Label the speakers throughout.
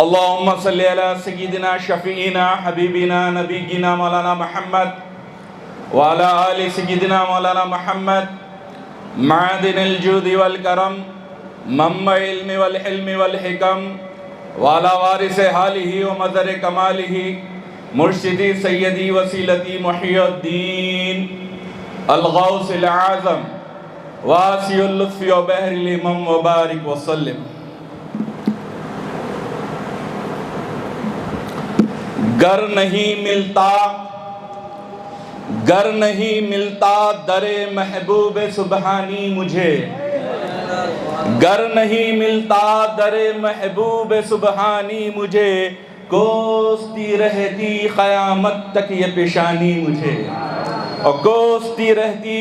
Speaker 1: اللهم صل على سيدنا شفيعنا حبيبنا نبينا مولانا محمد وعلى آل سيدنا مولانا محمد معدن الجود والكرم منبع العلم والحلم والحكم وعلى وارث حاله ومظهر كماله مرشدي سيدي وسيلتي محي الدين الغوث الأعظم واسع اللطف وبحر الهمم وبارك وسلم. گر نہیں ملتا در محبوب سبحانی مجھے، گر نہیں ملتا در محبوب سبحانی مجھے، کوستی رہتی قیامت تک یہ پیشانی مجھے، اور کوستی رہتی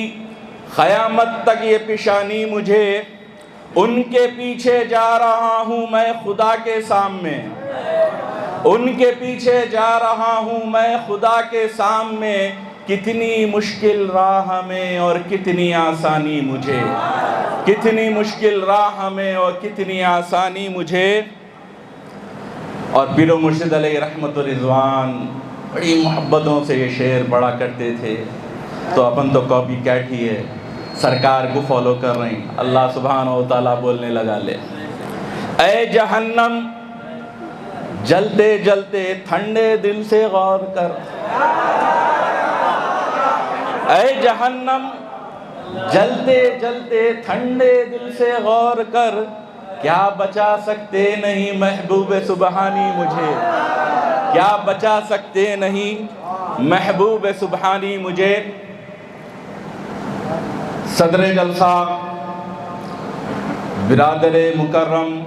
Speaker 1: قیامت تک یہ پیشانی مجھے. ان کے پیچھے جا رہا ہوں میں خدا کے سامنے، ان کے پیچھے جا رہا ہوں میں خدا کے سامنے، کتنی مشکل راہ میں اور کتنی آسانی مجھے، کتنی مشکل راہ میں اور کتنی آسانی مجھے. اور پیر و مرشد علیہ رحمت و رضوان بڑی محبتوں سے یہ شعر پڑھا کرتے تھے، تو اپن تو کاپی کیٹ ہی ہے، سرکار کو فالو کر رہے ہیں. اللہ سبحانہ و تعالیٰ بولنے لگا لے، اے جہنم جلتے جلتے ٹھنڈے دل سے غور کر، اے جہنم جلتے جلتے ٹھنڈے دل سے غور کر، کیا بچا سکتے نہیں محبوب سبحانی مجھے، کیا بچا سکتے نہیں محبوب سبحانی مجھے. صدر جلسہ برادر مکرم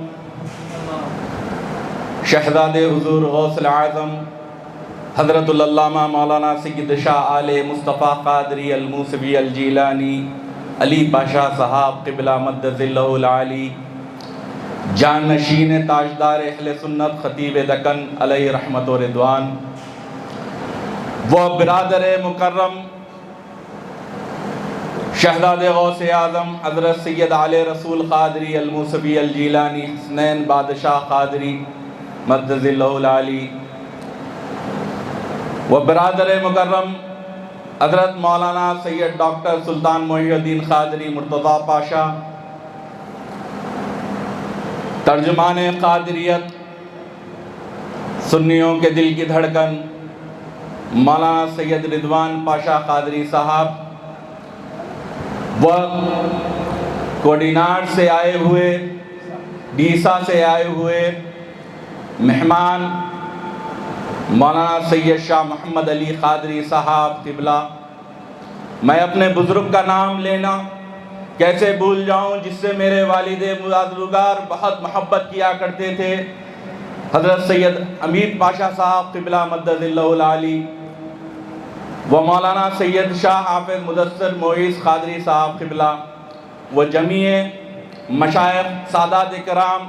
Speaker 1: شہزاد حضور غوث العظم حضرت العلامہ مولانا سید شاہ آل مصطفیٰ قادری الموسوی الجیلانی علی پاشا صاحب قبلہ مدد ذلہ العالی، جانشین تاجدار اہل سنت خطیب دکن علیہ رحمت و رضوان، وہ برادر مکرم شہزاد غوث اعظم حضرت سید علی رسول قادری الموسوی الجیلانی حسنین بادشاہ قادری مدد ذلہ العالی، وہ برادر مکرم حضرت مولانا سید ڈاکٹر سلطان محی الدین قادری مرتضیٰ پاشا، ترجمان قادریت، سنیوں کے دل کی دھڑکن مولانا سید رضوان پاشا قادری صاحب، وہ کوڈیناٹ سے آئے ہوئے، ڈیسا سے آئے ہوئے مہمان مولانا سید شاہ محمد علی قادری صاحب قبلہ. میں اپنے بزرگ کا نام لینا کیسے بھول جاؤں جس سے میرے والد بزرگوار بہت محبت کیا کرتے تھے، حضرت سید حمید پاشا صاحب قبلہ مدد ذلہ العالی، وہ مولانا سید شاہ حافظ مدثر معیز قادری صاحب قبلہ، وہ جمیع مشائخ سادات کرام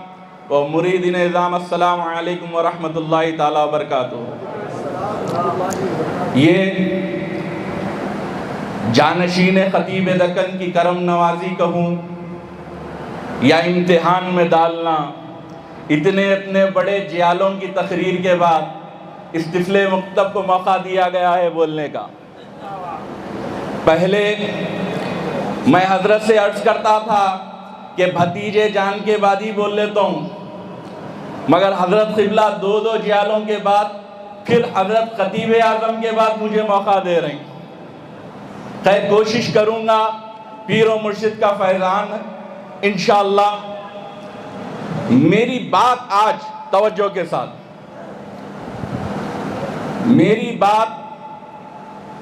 Speaker 1: و مرید نظام. السلام علیکم ورحمۃ اللہ تعالیٰ وبرکاتہ. یہ جانشین خطیب دکن کی کرم نوازی کہوں یا امتحان میں ڈالنا، اتنے بڑے جیالوں کی تقریر کے بعد اس طفل مکتب کو موقع دیا گیا ہے بولنے کا. پہلے میں حضرت سے عرض کرتا تھا کہ بھتیجے جان کے بعد ہی بول لیتا ہوں، مگر حضرت قبلہ دو جیالوں کے بعد پھر حضرت خطیب اعظم کے بعد مجھے موقع دے رہے ہیں. خیر کوشش کروں گا، پیر و مرشد کا فیضان ہے انشاءاللہ. میری بات آج توجہ کے ساتھ، میری بات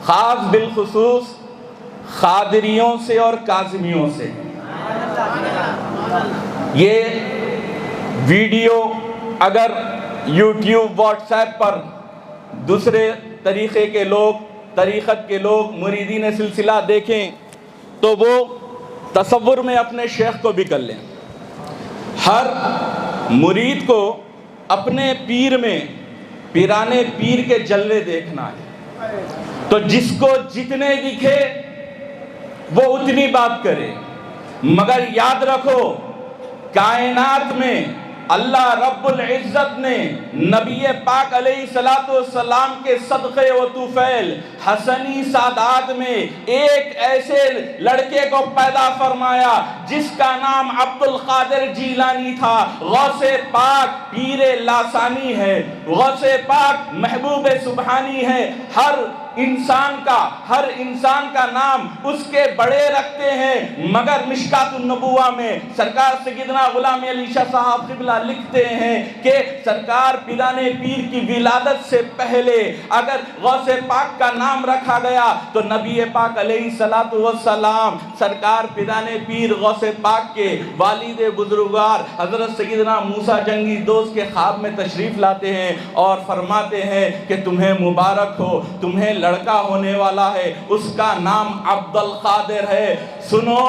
Speaker 1: خاص بالخصوص قادریوں سے اور کاظمیوں سے. یہ ویڈیو اگر یوٹیوب واٹس ایپ پر دوسرے طریقے کے لوگ، طریقت کے لوگ، مریدین سلسلہ دیکھیں تو وہ تصور میں اپنے شیخ کو بھی کر لیں. ہر مرید کو اپنے پیر میں پیرانے پیر کے جلوے دیکھنا ہے، تو جس کو جتنے دکھے وہ اتنی بات کرے. مگر یاد رکھو کائنات میں اللہ رب العزت نے نبی پاک علیہ السلام کے صدقے و طفیل حسنی سادات میں ایک ایسے لڑکے کو پیدا فرمایا جس کا نام عبد القادر جیلانی تھا۔ غوث پاک پیر لاسانی ہے، غوث پاک محبوب سبحانی ہے۔ ہر انسان کا نام اس کے بڑے رکھتے ہیں، مگر مشکات النبوہ میں سرکار سیدنا غلام علی شاہ صاحب قبلہ لکھتے ہیں کہ سرکار پیران پیر کی ولادت سے پہلے اگر غوث پاک کا نام رکھا گیا تو نبی پاک علیہ السلام سرکار پیران پیر غوث پاک کے والد بزرگوار حضرت سیدنا موسیٰ جنگی دوست کے خواب میں تشریف لاتے ہیں اور فرماتے ہیں کہ تمہیں مبارک ہو، تمہیں لڑکا ہونے والا ہے، اس کا نام عبد القادر ہے۔ سنو،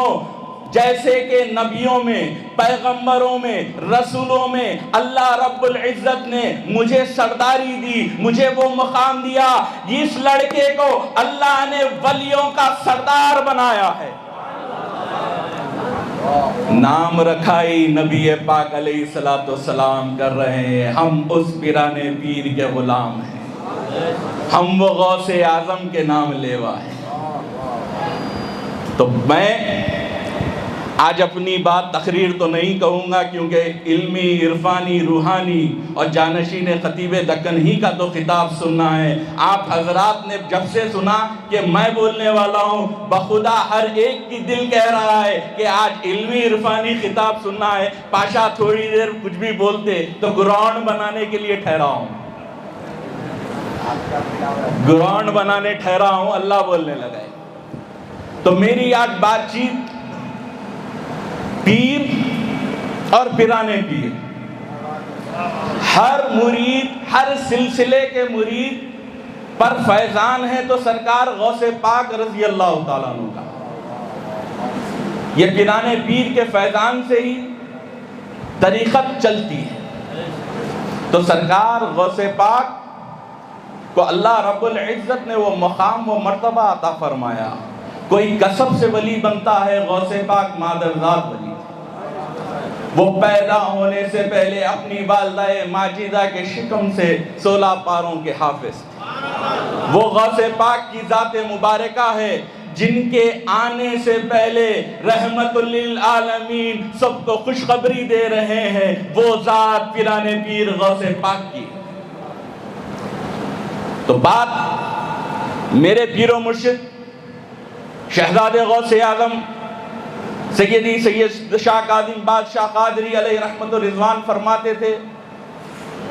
Speaker 1: جیسے کہ نبیوں میں، پیغمبروں میں، رسولوں میں اللہ رب العزت نے مجھے سرداری دی، مجھے وہ مقام دیا، اس لڑکے کو اللہ نے ولیوں کا سردار بنایا ہے۔ نام رکھائی نبی پاک علیہ السلام کر رہے ہیں، ہم اس پیران پیر کے غلام ہیں، ہم وہ غوث اعظم کے نام لیوا ہیں۔ تو میں آج اپنی بات تقریر تو نہیں کہوں گا، کیونکہ علمی، عرفانی، روحانی اور جانشین خطیب دکن ہی کا تو خطاب سننا ہے۔ آپ حضرات نے جب سے سنا کہ میں بولنے والا ہوں، بخدا ہر ایک کی دل کہہ رہا ہے کہ آج علمی عرفانی خطاب سننا ہے۔ پاشا تھوڑی دیر کچھ بھی بولتے تو گراؤنڈ بنانے کے لیے ٹھہرا ہوں، گراؤنڈ بنانے ٹھہرا ہوں، اللہ بولنے لگا ہے۔ تو میری آج بات چیت پیر اور پیران پیر، ہر مرید، ہر سلسلے کے مرید پر فیضان ہے تو سرکار غوث پاک رضی اللہ تعالیٰ عنہ کا۔ یہ پیران پیر کے فیضان سے ہی طریقت چلتی ہے۔ تو سرکار غوث پاک کو اللہ رب العزت نے وہ مقام و مرتبہ عطا فرمایا۔ کوئی کسب سے ولی بنتا ہے، غوث پاک مادرزاد ولی تھے۔ وہ پیدا ہونے سے پہلے اپنی والدہ ماجدہ کے شکم سے 16 پاروں کے حافظ تھے۔ وہ غوث پاک کی ذات مبارکہ ہے جن کے آنے سے پہلے رحمت للعالمین سب کو خوشخبری دے رہے ہیں، وہ ذات پیران پیر غوث پاک کی۔ تو بات میرے پیر و مرشد شہزاد غوث اعظم سیدی سید شاہ قادم بادشاہ قادری علیہ رحمت و رضوان فرماتے تھے،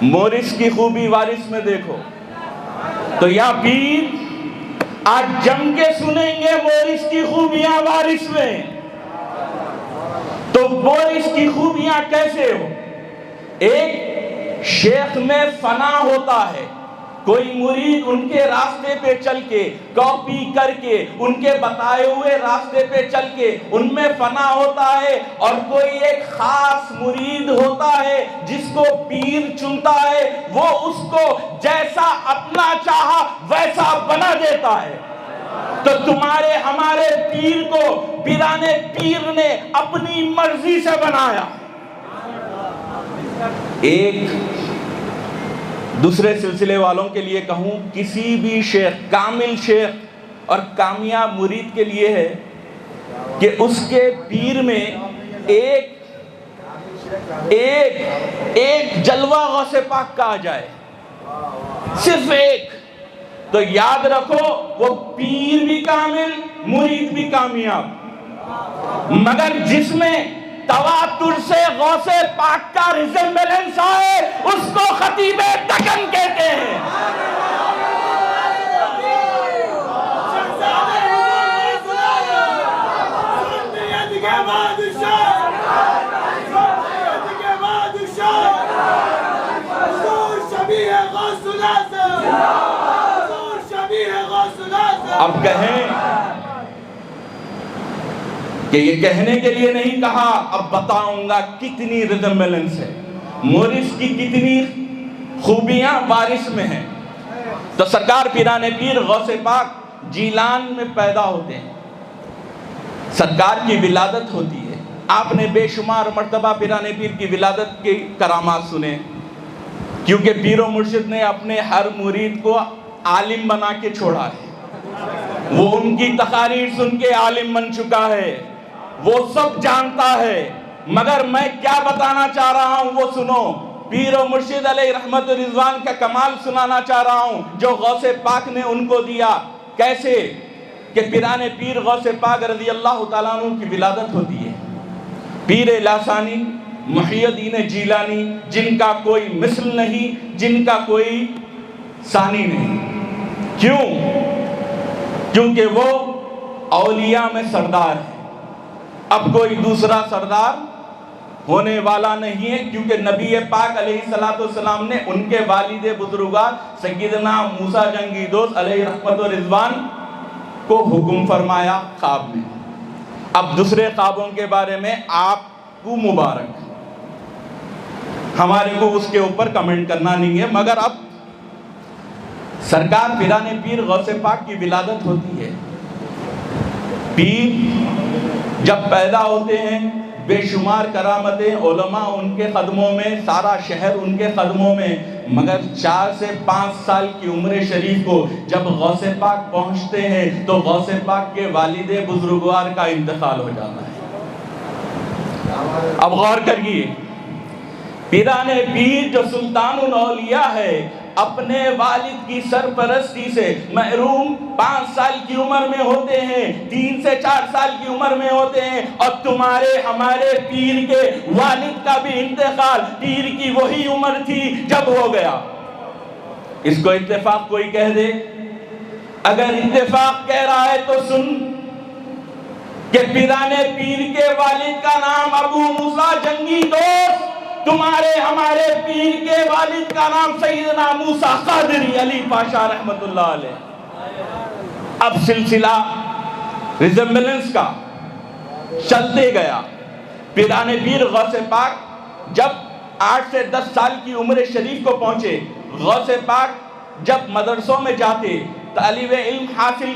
Speaker 1: مورث کی خوبی وارث میں دیکھو۔ تو یا پیر آج جم کے سنیں گے مورث کی خوبیاں وارث میں۔ تو مورث کی خوبیاں کیسے ہو؟ ایک شیخ میں فنا ہوتا ہے، کوئی مرید ان کے راستے پہ چل کے، کاپی کر کے، ان کے بتائے ہوئے راستے پہ چل کے ان میں فنا ہوتا ہے، اور کوئی ایک خاص مرید ہوتا ہے جس کو پیر چنتا ہے، وہ اس کو جیسا اپنا چاہا ویسا بنا دیتا ہے۔ تو تمہارے ہمارے پیر کو پیران پیر نے اپنی مرضی سے بنایا۔ ایک دوسرے سلسلے والوں کے لیے کہوں، کسی بھی شیخ، کامل شیخ اور کامیاب مرید کے لیے ہے کہ اس کے پیر میں ایک جلوہ غوث پاک کا آ جائے، صرف ایک۔ تو یاد رکھو، وہ پیر بھی کامل، مرید بھی کامیاب، مگر جس میں تواتر سے غوث پاک کا ریزمبلنس آئے اس کو خطیب دکن کہتے ہیں۔ اب کہیں کہ یہ کہنے کے لیے نہیں کہا، اب بتاؤں گا کتنی ریزمبلنس ہے، مورث کی کتنی خوبیاں وارث میں ہیں۔ تو سرکار پیران پیر غوث پاک جیلان میں پیدا ہوتے ہیں، سرکار کی ولادت ہوتی ہے، آپ نے بے شمار مرتبہ پیرانے پیر کی ولادت کے کرامات سنے، کیونکہ پیر و مرشد نے اپنے ہر مرید کو عالم بنا کے چھوڑا ہے۔ وہ ان کی تقاریر سن کے عالم بن چکا ہے، وہ سب جانتا ہے، مگر میں کیا بتانا چاہ رہا ہوں وہ سنو۔ پیر و مرشد علیہ رحمت و رضوان کا کمال سنانا چاہ رہا ہوں جو غوث پاک نے ان کو دیا۔ کیسے کہ پیرانے پیر غوث پاک رضی اللہ تعالیٰ عنہ کی ولادت ہوتی ہے۔ پیر لاسانی محی الدین جیلانی، جن کا کوئی مثل نہیں، جن کا کوئی ثانی نہیں۔ کیوں؟ کیونکہ وہ اولیاء میں سردار ہے۔ اب کوئی دوسرا سردار ہونے والا نہیں ہے، کیونکہ نبی پاک علیہ السلام نے ان کے والد بزرگوار سیدنا موسیٰ جنگی دوست علیہ رحمت و رضوان کو حکم فرمایا خواب میں۔ اب دوسرے خوابوں کے بارے میں آپ کو مبارک، ہمارے کو اس کے اوپر کمنٹ کرنا نہیں ہے، مگر اب سرکار پیرانے پیر غوث پاک کی ولادت ہوتی ہے۔ پیر جب پیدا ہوتے ہیں بے شمار کرامتیں، علماء ان کے قدموں میں، سارا شہر ان کے قدموں میں، مگر 4 سے 5 سال کی عمر شریف کو جب غوث پاک پہنچتے ہیں تو غوث پاک کے والد بزرگوار کا انتقال ہو جاتا ہے۔ اب غور کریے، پیرانے پیر جو سلطان الاولیاء ہے، اپنے والد کی سرپرستی سے محروم 5 سال کی عمر میں ہوتے ہیں، 3 سے 4 سال کی عمر میں ہوتے ہیں، اور تمہارے ہمارے پیر کے والد کا بھی انتقال پیر کی وہی عمر تھی جب ہو گیا۔ اس کو اتفاق کوئی کہہ دے؟ اگر اتفاق کہہ رہا ہے تو سن کہ پیرانے پیر کے والد کا نام ابو موسیٰ جنگی دوست، تمہارے ہمارے پیر کے والد کا نام سیدنا موسیٰ قادری علی پاشا رحمت اللہ علیہ۔ اب سلسلہ ریزمبلنس کا چلتے گیا۔ پیرانے پیر غوث پاک جب 8 سے 10 سال کی عمر شریف کو پہنچے، غوث پاک جب مدرسوں میں جاتے، طالب علم حاصل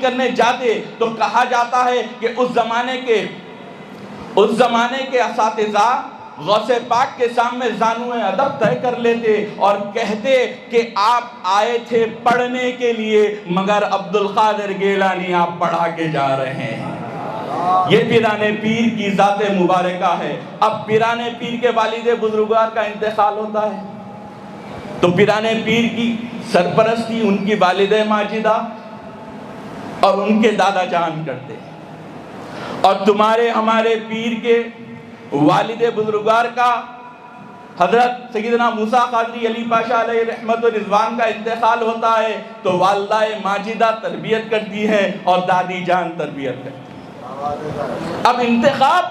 Speaker 1: کرنے جاتے، تو کہا جاتا ہے کہ اس زمانے کے اساتذہ غوث پاک کے سامنے زانوئے ادب طے کر لیتے اور کہتے کہ آپ آئے تھے پڑھنے کے لیے، مگر عبد القادر گیلانی آپ پڑھا کے جا رہے ہیں۔ یہ پیرانے پیر کی ذات مبارکہ ہے۔ اب پیرانے پیر کے والد بزرگوار کا انتقال ہوتا ہے تو پیرانے پیر کی سرپرستی ان کی والد ماجدہ اور ان کے دادا جان کرتے ہیں، اور تمہارے ہمارے پیر کے والد بزرگوار کا حضرت سیدنا موسیٰ قادری علی پاشا علیہ رحمت و رضوان کا انتقال ہوتا ہے تو والدہ ماجدہ تربیت کرتی ہے اور دادی جان تربیت کرتی ہے۔ اب انتخاب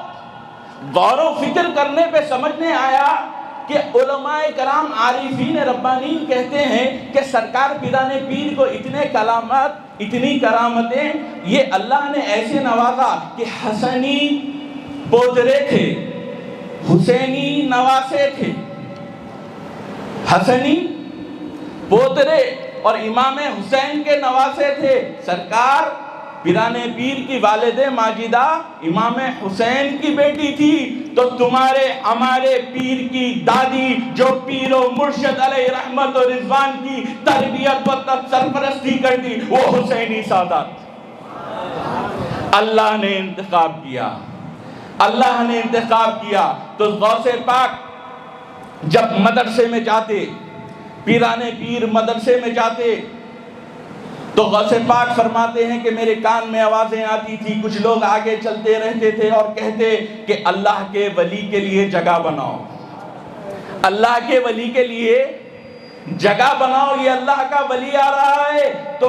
Speaker 1: غور و فکر کرنے پہ سمجھنے آیا کہ علماء کرام عارفین ربانین کہتے ہیں کہ سرکار پیرانے پیر کو اتنی کرامتیں یہ اللہ نے ایسے نوازا کہ حسنی پوترے تھے، حسینی نواسے تھے، حسنی پوترے اور امام حسین کے نواسے تھے۔ سرکار پیرانے پیر کی والد ماجدہ امام حسین کی بیٹی تھی، تو تمہارے ہمارے پیر کی دادی جو پیر و مرشد علیہ رحمت و رضوان کی تربیت و سرپرستی کرتی، وہ حسینی سادات۔ اللہ نے انتخاب کیا، اللہ نے انتخاب کیا تو غوث پاک جب مدرسے میں جاتے، پیرانے پیر مدرسے میں جاتے تو غوث پاک فرماتے ہیں کہ میرے کان میں آوازیں آتی تھی، کچھ لوگ آگے چلتے رہتے تھے اور کہتے کہ اللہ کے ولی کے لیے جگہ بناؤ، اللہ کے ولی کے لیے جگہ بناؤ، یہ اللہ کا ولی آ رہا ہے۔ تو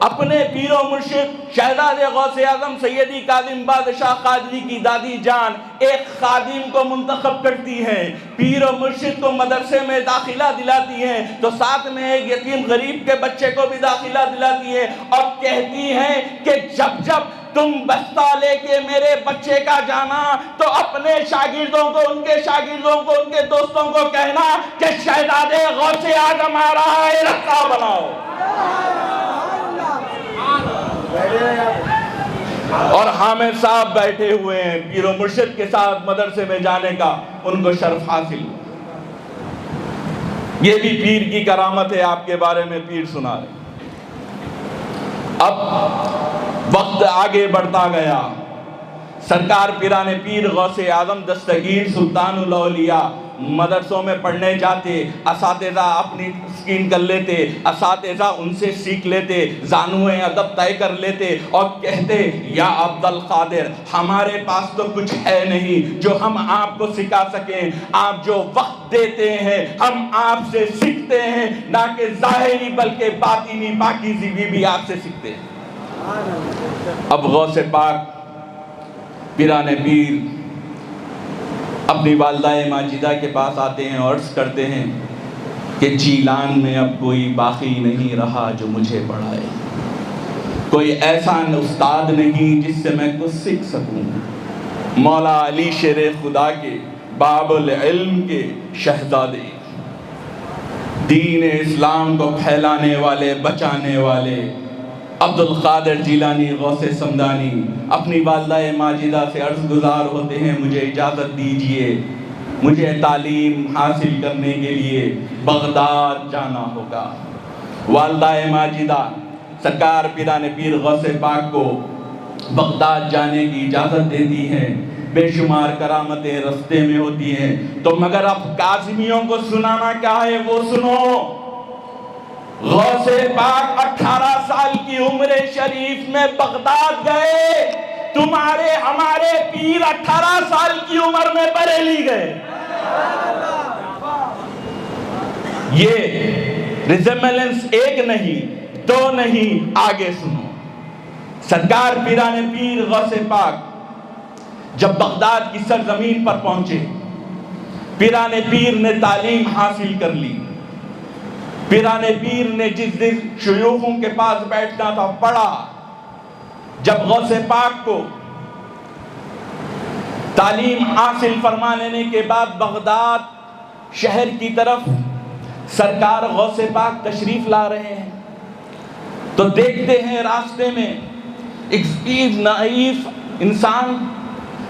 Speaker 1: اپنے پیر و مرشد شہزاد غوث اعظم سیدی کاظم بادشاہ قادری کی دادی جان ایک خادم کو منتخب کرتی ہیں، پیر و مرشد کو مدرسے میں داخلہ دلاتی ہیں، تو ساتھ میں ایک یتیم غریب کے بچے کو بھی داخلہ دلاتی ہیں، اور کہتی ہیں کہ جب جب تم بستہ لے کے میرے بچے کا جانا تو اپنے شاگردوں کو، ان کے شاگردوں کو، ان کے دوستوں کو کہنا کہ شہزاد غوث اعظم آ رہا ہے، رستہ بناؤ۔ اور حامد صاحب بیٹھے ہوئے ہیں پیر و مرشد کے ساتھ مدرسے میں جانے کا ان کو شرف حاصل. یہ بھی پیر کی کرامت ہے. آپ کے بارے میں پیر سنا رہے. اب وقت آگے بڑھتا گیا. سرکار پیران پیر غوث اعظم دستگیر سلطان الاولیاء مدرسوں میں پڑھنے جاتے. اساتذہ اپنی تسکین کر لیتے, اساتذہ ان سے سیکھ لیتے, زانوئے ادب طے کر لیتے اور کہتے یا عبد القادر ہمارے پاس تو کچھ ہے نہیں جو ہم آپ کو سکھا سکیں. آپ جو وقت دیتے ہیں ہم آپ سے سیکھتے ہیں, نہ کہ ظاہری بلکہ باطنی پاکیزگی بھی آپ سے سیکھتے ہیں. اب غوث پاک پیران پیر اپنی والدہ ماجدہ کے پاس آتے ہیں اور عرض کرتے ہیں کہ جیلان میں اب کوئی باقی نہیں رہا جو مجھے پڑھائے. کوئی ایسا استاد نہیں جس سے میں کچھ سیکھ سکوں. مولا علی شیر خدا کے باب العلم کے شہزادے, دین اسلام کو پھیلانے والے, بچانے والے عبد القادر جیلانی غوث سمدانی اپنی والدہ ماجدہ سے عرض گزار ہوتے ہیں مجھے اجازت دیجئے, مجھے تعلیم حاصل کرنے کے لیے بغداد جانا ہوگا. والدہ ماجدہ سرکار پیران پیر غوث پاک کو بغداد جانے کی اجازت دیتی ہیں. بے شمار کرامتیں رستے میں ہوتی ہیں. تو مگر اب کاظمیوں کو سنانا کیا ہے وہ سنو. غوث پاک 18 سال کی عمر شریف میں بغداد گئے. تمہارے ہمارے پیر 18 سال کی عمر میں بریلی گئے. یہ ریزیمبلنس ایک نہیں دو نہیں, آگے سنو. سرکار پیران پیر غوث پاک جب بغداد کی سرزمین پر پہنچے, پیران پیر نے تعلیم حاصل کر لی. پیران پیر نے جس دن شیوخوں کے پاس بیٹھنا تھا پڑھا. جب غوث پاک کو تعلیم حاصل فرما لینے کے بعد بغداد شہر کی طرف سرکار غوث پاک تشریف لا رہے ہیں تو دیکھتے ہیں راستے میں ایک نحیف انسان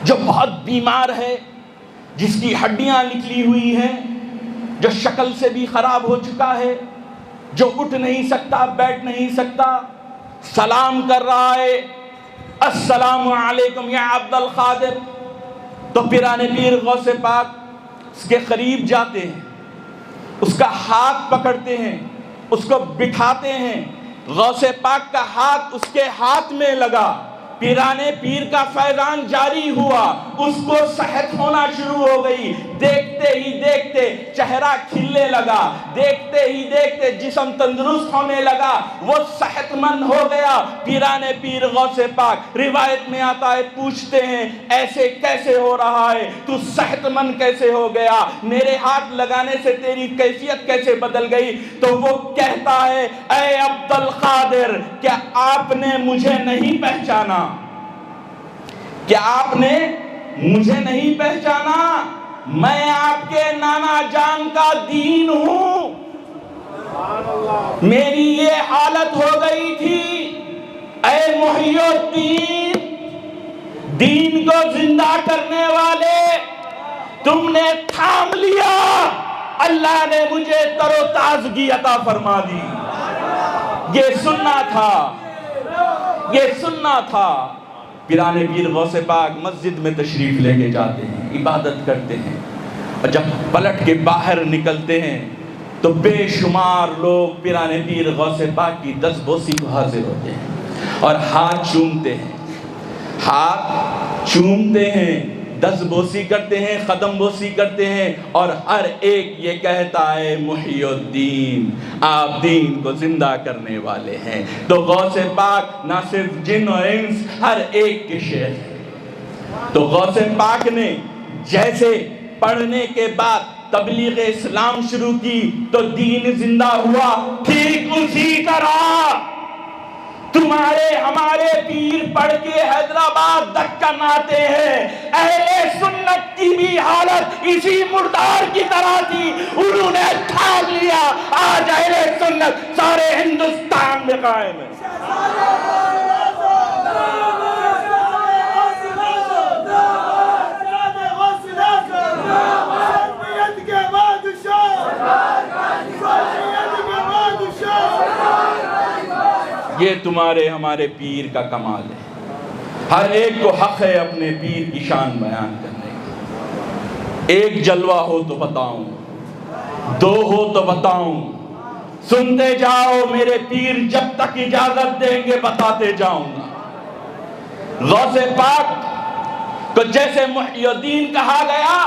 Speaker 1: جو بہت بیمار ہے, جس کی ہڈیاں نکلی ہوئی ہیں, جو شکل سے بھی خراب ہو چکا ہے, جو اٹھ نہیں سکتا, بیٹھ نہیں سکتا. سلام کر رہا ہے السلام علیکم یا عبد القادر. تو پیران پیر غوث پاک اس کے قریب جاتے ہیں, اس کا ہاتھ پکڑتے ہیں, اس کو بٹھاتے ہیں. غوث پاک کا ہاتھ اس کے ہاتھ میں لگا. پیران پیر کا فیضان جاری ہوا, اس کو صحت ہونا شروع ہو گئی. دیکھتے ہی دیکھتے چہرہ کھلنے لگا, دیکھتے ہی دیکھتے جسم تندرست ہونے لگا, وہ صحت مند ہو گیا. پیران پیر غوث پاک روایت میں آتا ہے پوچھتے ہیں ایسے کیسے ہو رہا ہے, تو صحت مند کیسے ہو گیا, میرے ہاتھ لگانے سے تیری کیفیت کیسے بدل گئی؟ تو وہ کہتا ہے اے عبد القادر, کیا آپ نے مجھے نہیں پہچانا؟ کیا آپ نے مجھے نہیں پہچانا؟ میں آپ کے نانا جان کا دین ہوں. میری یہ حالت ہو گئی تھی. اے محی الدین, دین کو زندہ کرنے والے, تم نے تھام لیا, اللہ نے مجھے تر و تازگی عطا فرما دی. یہ سننا تھا, یہ سننا تھا. پیران پیر غوث پاک مسجد میں تشریف لے کے جاتے ہیں, عبادت کرتے ہیں, اور جب پلٹ کے باہر نکلتے ہیں تو بے شمار لوگ پیران پیر غوث پاک کی دستبوسی کو حاضر ہوتے ہیں اور ہاتھ چومتے ہیں, ہاتھ چومتے ہیں, دستبوسی کرتے ہیں, قدم بوسی کرتے ہیں, اور ہر ایک یہ کہتا ہے محی الدین, آپ دین کو زندہ کرنے والے ہیں. تو غوث پاک نہ صرف جن و انس ہر ایک کے شیخ ہیں. تو غوث پاک نے جیسے پڑھنے کے بعد تبلیغ اسلام شروع کی تو دین زندہ ہوا. ٹھیک اسی طرح تمہارے ہمارے پیر پڑھ کے حیدرآباد دکن آتے ہیں. اہل سنت کی بھی حالت اسی مردار کی طرح تھی, انہوں نے تھام لیا. آج اہل سنت سارے ہندوستان میں قائم ہے. یہ تمہارے ہمارے پیر کا کمال ہے. ہر ایک کو حق ہے اپنے پیر کی شان بیان کرنے کا. ایک جلوہ ہو تو بتاؤں, دو ہو تو بتاؤں, سنتے جاؤ میرے پیر جب تک اجازت دیں گے بتاتے جاؤں گا. غوث پاک کو جیسے محی الدین کہا گیا,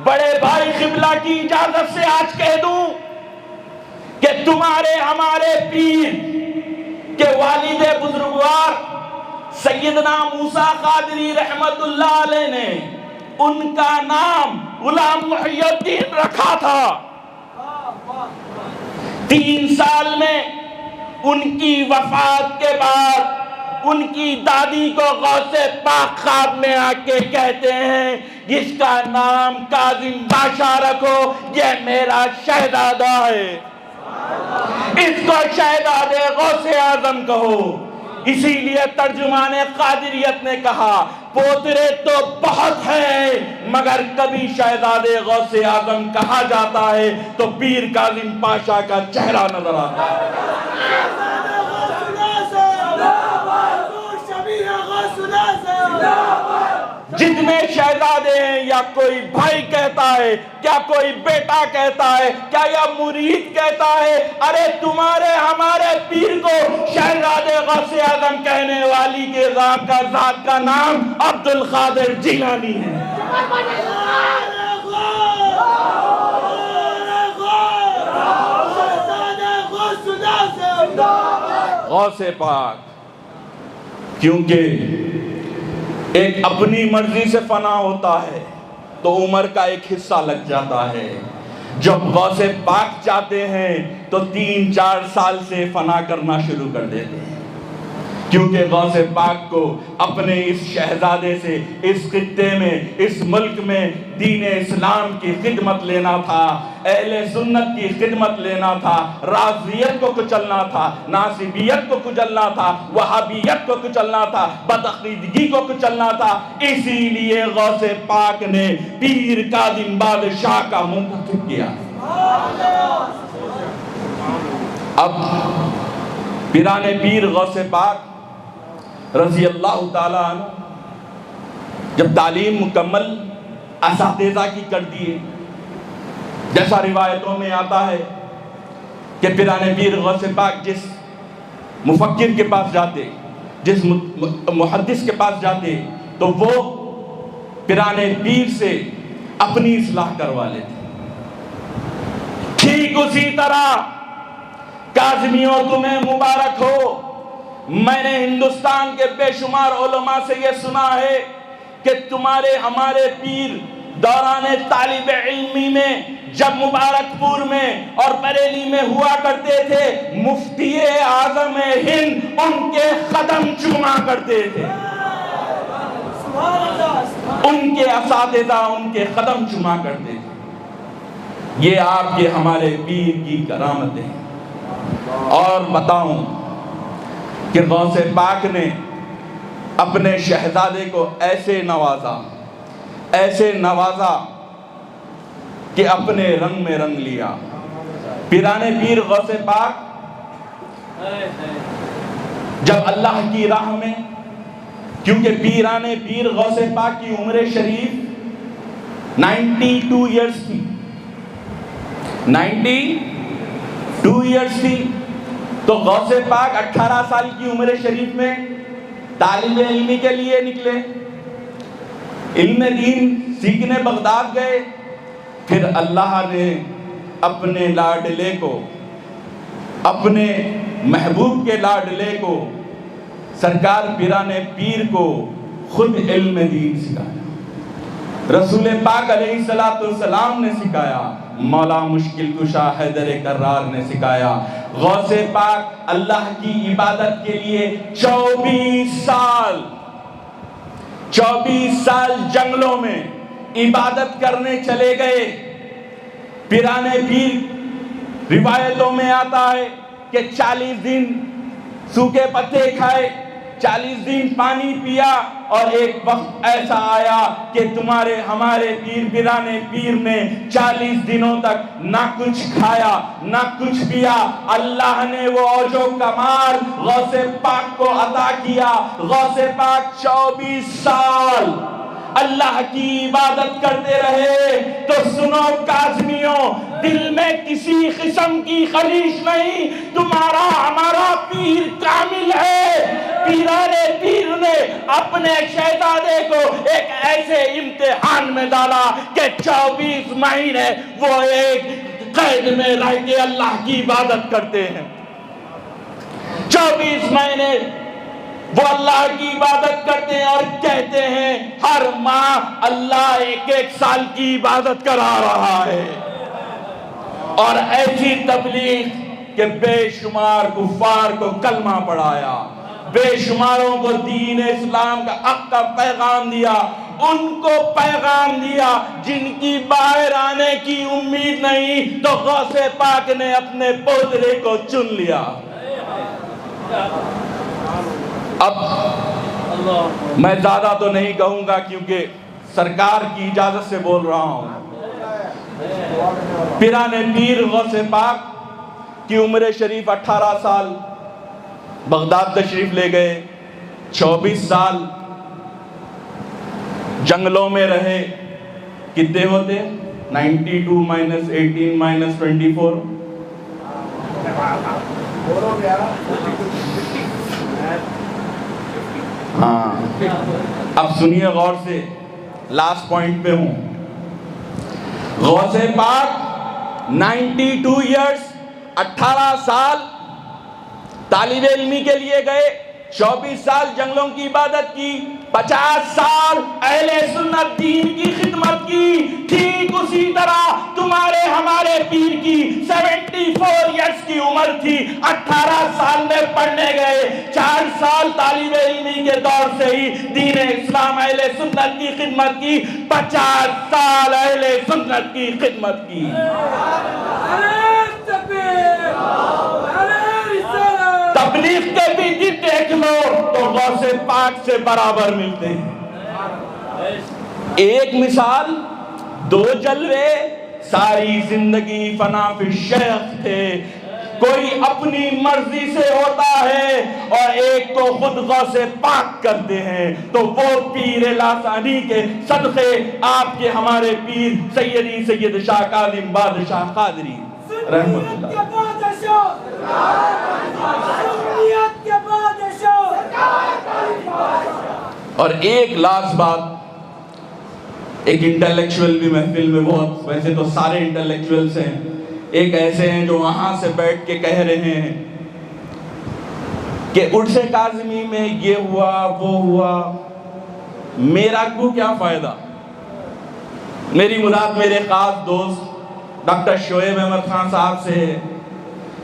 Speaker 1: بڑے بھائی قبلہ کی اجازت سے آج کہہ دوں کہ تمہارے ہمارے پیر کے والد بزرگوار سیدنا موسیٰ قادری رحمت اللہ علیہ نے ان کا نام غلام محی الدین رکھا تھا. 3 سال میں ان کی وفات کے بعد ان کی دادی کو غوث پاک خواب میں آ کے کہتے ہیں جس کا نام کاظم بادشاہ رکھو, یہ میرا شہزادہ ہے, اس کو شہزادے غوث اعظم کہو. اسی لیے ترجمان قادریت نے کہا پوترے تو بہت ہیں مگر کبھی شہزادے غوث اعظم کہا جاتا ہے تو پیر کاظم پاشا کا چہرہ نظر آتا ہے. جتنے شہزادے ہیں یا کوئی بھائی کہتا ہے, کیا کوئی بیٹا کہتا ہے, کیا یا مرید کہتا ہے, ارے تمہارے ہمارے پیر کو شہزادے غوث اعظم کہنے والی کے ذات کا نام عبد القادر جیلانی ہے. غوث پاک کیونکہ ایک اپنی مرضی سے فنا ہوتا ہے تو عمر کا ایک حصہ لگ جاتا ہے. جب غوث پاک چاہتے ہیں تو 3-4 سال سے فنا کرنا شروع کر دیتے ہیں, کیونکہ غوث پاک کو اپنے اس شہزادے سے اس خطے میں اس ملک میں دین اسلام کی خدمت لینا تھا, اہل سنت کی خدمت لینا تھا, رافضیت کو کچلنا تھا, ناصبیت کو کچلنا تھا, وہابیت کو کچلنا تھا, بدعقیدگی کو کچلنا تھا. اسی لیے غوث پاک نے پیر کاظم بادشاہ کا منتخب کیا. اب پیران پیر غوث پاک رضی اللہ تعالیٰ عنہ جب تعلیم مکمل اساتذہ کی کر دیے, جیسا روایتوں میں آتا ہے کہ پیران پیر غوث پاک جس مفکر کے پاس جاتے, جس محدث کے پاس جاتے تو وہ پیران پیر سے اپنی اصلاح کروا لیتے. ٹھیک اسی طرح کاظمیوں تمہیں مبارک ہو, میں نے ہندوستان کے بے شمار علماء سے یہ سنا ہے کہ تمہارے ہمارے پیر دوران طالب علمی میں جب مبارک پور میں اور بریلی میں ہوا کرتے تھے, مفتی اعظم ہند ان کے قدم چوما کرتے تھے, ان کے اساتذہ ان کے قدم چوما کرتے تھے. یہ آپ کے ہمارے پیر کی کرامتیں. اور بتاؤں کہ غوث پاک نے اپنے شہزادے کو ایسے نوازا کہ اپنے رنگ میں رنگ لیا. پیران پیر غوث پاک جب اللہ کی راہ میں, کیونکہ پیران پیر غوث پاک کی عمر شریف 92 ایئرز تھی, 92 ایئرز تھی, تو غوث پاک 18 سال کی عمر شریف میں طالب علمی کے لیے نکلے, علم دین سیکھنے بغداد گئے. پھر اللہ نے اپنے لاڈلے کو, اپنے محبوب کے لاڈلے کو, سرکار پیران پیر کو خود علم دین سکھایا. رسول پاک علیہ السلام نے سکھایا, مولا مشکل کشا حیدر کرار نے سکھایا. غوث پاک اللہ کی عبادت کے لیے 24 سال جنگلوں میں عبادت کرنے چلے گئے. پیران پیر روایتوں میں آتا ہے کہ 40 دن سوکھے پتے کھائے, 40 دن پانی پیا، اور ایک وقت ایسا آیا کہ ہمارے پیرانے پیر نے 40 دنوں تک نہ کچھ کھایا نہ کچھ پیا۔ اللہ نے وہ اوج و کمال غوث پاک کو عطا کیا۔ غوث پاک 24 سال اللہ کی عبادت کرتے رہے۔ تو سنو کاظمیوں، دل میں کسی قسم کی خلیش نہیں، تمہارا ہمارا پیر کامل ہے۔ پیرانے پیر نے اپنے شہزادے کو ایک ایسے امتحان میں ڈالا کہ 24 مہینے وہ ایک قید میں رہ کے اللہ کی عبادت کرتے ہیں۔ 24 مہینے وہ اللہ کی عبادت کرتے ہیں، اور کہتے ہیں ہر ماہ اللہ 1 سال کی عبادت کرا رہا ہے۔ اور ایسی تبلیغ کہ بے شمار کفار کو کلمہ پڑھایا، بے شماروں کو دین اسلام کا حق کا پیغام دیا، ان کو پیغام دیا جن کی باہر آنے کی امید نہیں، تو غوث پاک نے اپنے پودرے کو چن لیا۔ اب میں زیادہ تو نہیں کہوں گا کیونکہ سرکار کی اجازت سے بول رہا ہوں۔ پیرانے پیر غوث پاک کی عمر شریف 18 سال، بغداد تشریف لے گئے۔ 24 سال جنگلوں میں رہے۔ کتنے ہوتے؟ 92 - 18 - 24 ہاں۔ اب سنیے غور سے، لاسٹ پوائنٹ پہ ہوں۔ غوث پاک 92 ایئرز، 18 سال طالب علمی کے لیے گئے، 24 سال جنگلوں کی عبادت کی، 50 سال اہل سنت دین کی خدمت کی۔ ٹھیک اسی طرح تمہارے ہمارے پیر کی 74 ایئرز کی عمر تھی، 18 سال میں پڑھنے گئے، 4 سال طالب علمی کے دور سے ہی دین اسلام اہل سنت کی خدمت کی، 50 سال اہل سنت کی خدمت کی۔ تبلیغ کے بھی دن دیکھ لو تو غوث پاک سے برابر ملتے ہیں۔ ایک مثال، 2 جلوے، ساری زندگی فنا فی شیخ تھے۔ کوئی اپنی مرضی سے ہوتا ہے اور ایک کو خود غوث پاک کرتے ہیں، تو وہ پیر لاسانی کے صدقے آپ کے ہمارے پیر سیدی سید شاہ کاظم بادشاہ قادری رحمت اللہ۔ اور ایک لاسٹ بات، ایک انٹلیکچوئل بھی محفل میں بہت، ویسے تو سارے انٹلیکچوئلز ہیں، ایک ایسے ہیں جو وہاں سے بیٹھ کے کہہ رہے ہیں کہ عرس کاظمی میں یہ ہوا وہ ہوا، میرا کو کیا فائدہ؟ میری مراد میرے خاص دوست ڈاکٹر شعیب احمد خان صاحب سے،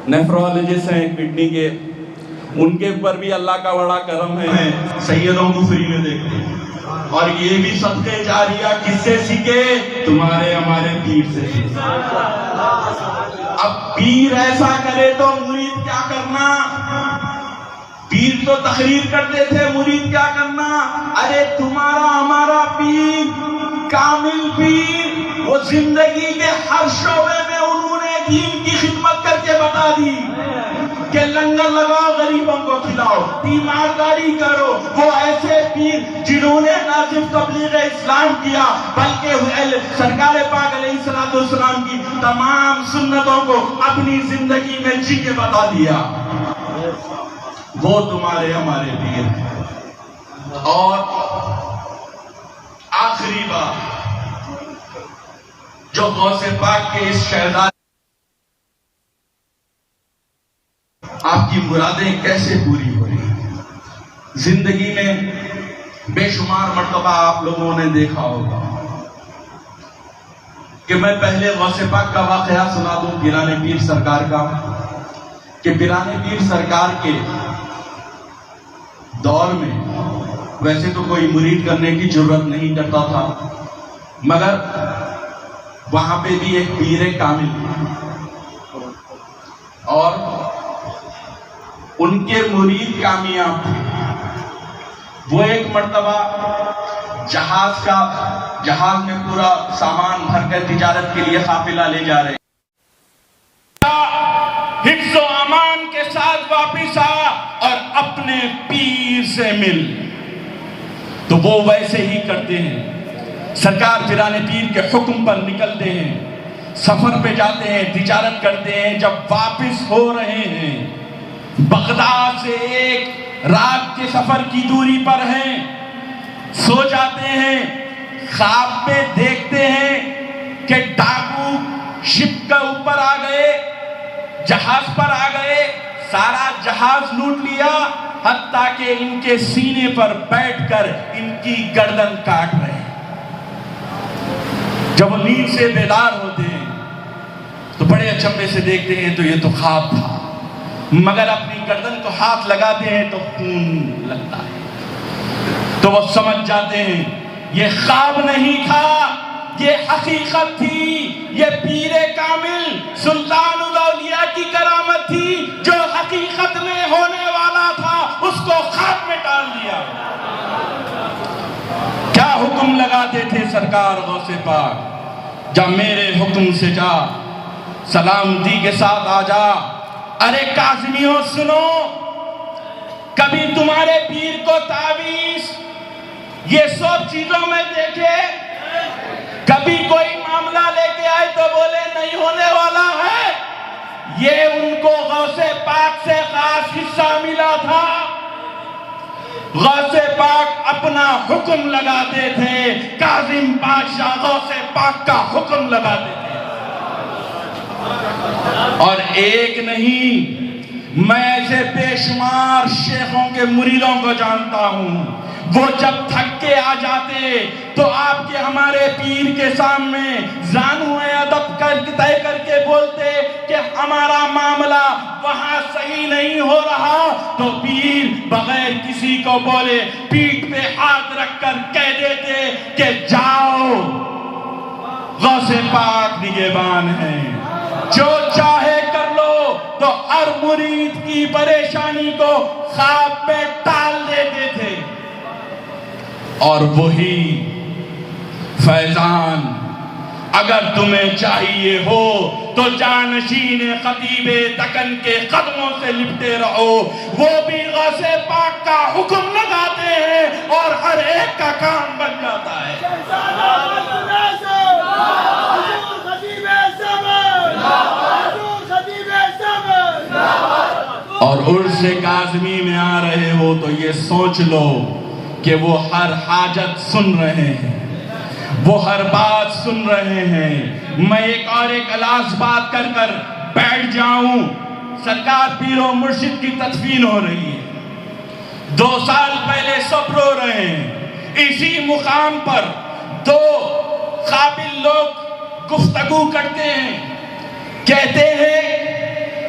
Speaker 1: نیفرولوجسٹ ہیں کڈنی کے، ان کے اوپر بھی اللہ کا بڑا کرم ہے، سیدوں کو فری میں دیکھتے ہیں۔ اور یہ بھی صدقے جاریہ کس سے سیکھے؟ تمہارے ہمارے پیر سے سیکھے۔ اب پیر ایسا کرے تو مرید کیا کرنا؟ پیر تو تقریر کرتے تھے، مرید کیا کرنا؟ ارے تمہارا ہمارا پیر کامل پیر، وہ زندگی کے ہر شعبے میں انہوں نے دین کی خدمت کر کے بتا دی کہ لنگر لگاؤ، غریبوں کو کھلاؤ، تیمارداری کرو۔ وہ ایسے پیر جنہوں نے نہ صرف تبلیغ اسلام کیا بلکہ سرکار پاک علیہ السلام کی تمام سنتوں کو اپنی زندگی میں جی کے بتا دیا۔ وہ تمہارے ہمارے پیر ہیں۔ اور آخری بات، جو غوث پاک کے اس شہزادے آپ کی مرادیں کیسے پوری ہو رہی ہیں؟ زندگی میں بے شمار مرتبہ آپ لوگوں نے دیکھا ہوگا کہ میں پہلے غوث پاک کا واقعہ سنا دوں پیرانے پیر سرکار کا، کہ پیرانے پیر سرکار کے دور میں ویسے تو کوئی مرید کرنے کی ضرورت نہیں کرتا تھا، مگر وہاں پہ بھی ایک پیر کامل تھے اور ان کے مرید کامیاب تھے۔ وہ ایک مرتبہ جہاز میں پورا سامان بھر کر تجارت کے لیے قافلہ لے جا رہے ہیں. حفظ و امان کے ساتھ واپس آ اور اپنے پیر سے مل. تو وہ ویسے ہی کرتے ہیں. سرکار پیران پیر کے حکم پر نکلتے ہیں, سفر پہ جاتے ہیں, تجارت کرتے ہیں. جب واپس ہو رہے ہیں, بغداد سے ایک رات کے سفر کی دوری پر ہیں, سو جاتے ہیں. خواب میں دیکھتے ہیں کہ ڈاکو شپ کا اوپر آ گئے, جہاز پر آ گئے, سارا جہاز لوٹ لیا, حتیٰ کہ ان کے سینے پر بیٹھ کر ان کی گردن کاٹ رہے ہیں. جب وہ نیند سے بیدار ہوتے ہیں تو بڑے اچنبے سے دیکھتے ہیں تو یہ تو خواب تھا, مگر اپنی گردن کو ہاتھ لگاتے ہیں تو خون لگتا ہے. تو وہ سمجھ جاتے ہیں یہ خواب نہیں تھا, یہ حقیقت تھی. یہ پیر کامل سلطان الاولیاء کی کرامت تھی, جو حقیقت میں ہونے والا تھا اس کو خواب میں ڈال دیا. کیا حکم لگاتے تھے سرکار غوث پاک, جا میرے حکم سے جا, سلامتی کے ساتھ آ جا. ارے کاظمیوں سنو, کبھی تمہارے پیر کو تعویذ یہ سب چیزوں میں دیکھے؟ کبھی کوئی معاملہ لے کے آئے تو بولے نہیں ہونے والا ہے؟ یہ ان کو غوث پاک سے خاص حصہ ملا تھا. غوث پاک اپنا حکم لگاتے تھے, کاظم بادشاہ غوث پاک کا حکم لگاتے تھے. اور ایک نہیں, میں ایسے بے شمار شیخوں کے مریدوں کو جانتا ہوں, وہ جب تھک کے آ جاتے تو آپ کے ہمارے پیر کے سامنے زانو ادب طے کر کے بولتے کہ ہمارا معاملہ وہاں صحیح نہیں ہو رہا, تو پیر بغیر کسی کو بولے پیٹھ پہ ہاتھ رکھ کر کہہ دیتے کہ جاؤ, غوث پاک نگہبان ہیں, جو چاہے کر لو. تو ہر مرید کی پریشانی کو خواب میں ٹال دیتے تھے. اور وہی فیضان اگر تمہیں چاہیے ہو تو جانشین خطیب دکن کے قدموں سے لپٹے رہو. وہ بھی غوث پاک کا حکم لگاتے ہیں اور ہر ایک کا کام بن جاتا ہے. اور عرس کاظمی میں آ رہے ہو تو یہ سوچ لو کہ وہ ہر حاجت سن رہے ہیں, وہ ہر بات سن رہے ہیں. میں ایک الاس بات کر کر بیٹھ جاؤں. سرکار پیر و مرشد کی تدفین ہو رہی ہے, 2 سال پہلے سب رو رہے ہیں. اسی مقام پر 2 قابل لوگ گفتگو کرتے ہیں, کہتے ہیں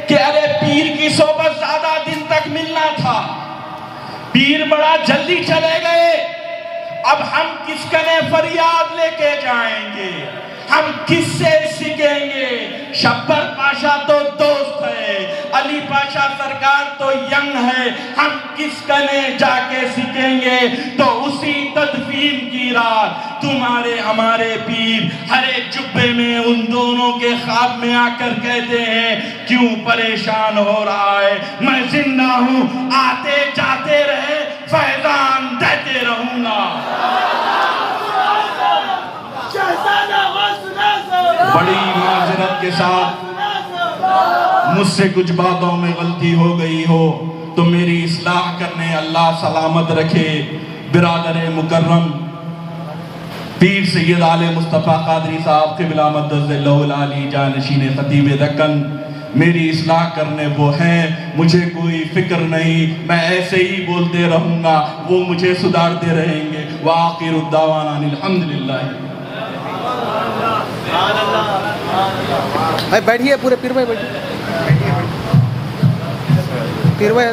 Speaker 1: کہ ارے پیر کی صحبت زیادہ دن تک ملنا تھا, پیر بڑا جلدی چلے گئے, اب ہم کس کنے فریاد لے کے جائیں گے, ہم کس سے سیکھیں گے. شبر پاشا تو دوست ہے, علی پاشا سرکار تو ینگ ہے, ہم کس کنے جا کے سیکھیں گے. تو اسی تدفین کی رات تمہارے ہمارے پیر ہر ایک جبے میں ان دونوں کے خواب میں آ کر کہتے ہیں کیوں پریشان ہو رہا ہے, میں زندہ ہوں, آتے جاتے رہے, فیضان دیتے رہوں گا. بڑی معذرت کے ساتھ مجھ سے کچھ باتوں میں غلطی ہو گئی ہو تو میری اصلاح کرنے اللہ سلامت رکھے. برادر مکرم پیر سید آل مصطفیٰ قادری صاحب قبلہ مدد اللہ العالی جانشین خطیب دکن میری اصلاح کرنے وہ ہیں, مجھے کوئی فکر نہیں, میں ایسے ہی بولتے رہوں گا, وہ مجھے سدھارتے رہیں گے. وآخر الدعوانا الحمدللہ.
Speaker 2: بیٹھیے پورے پیر بھائی, بیٹھیے پیر بھائی.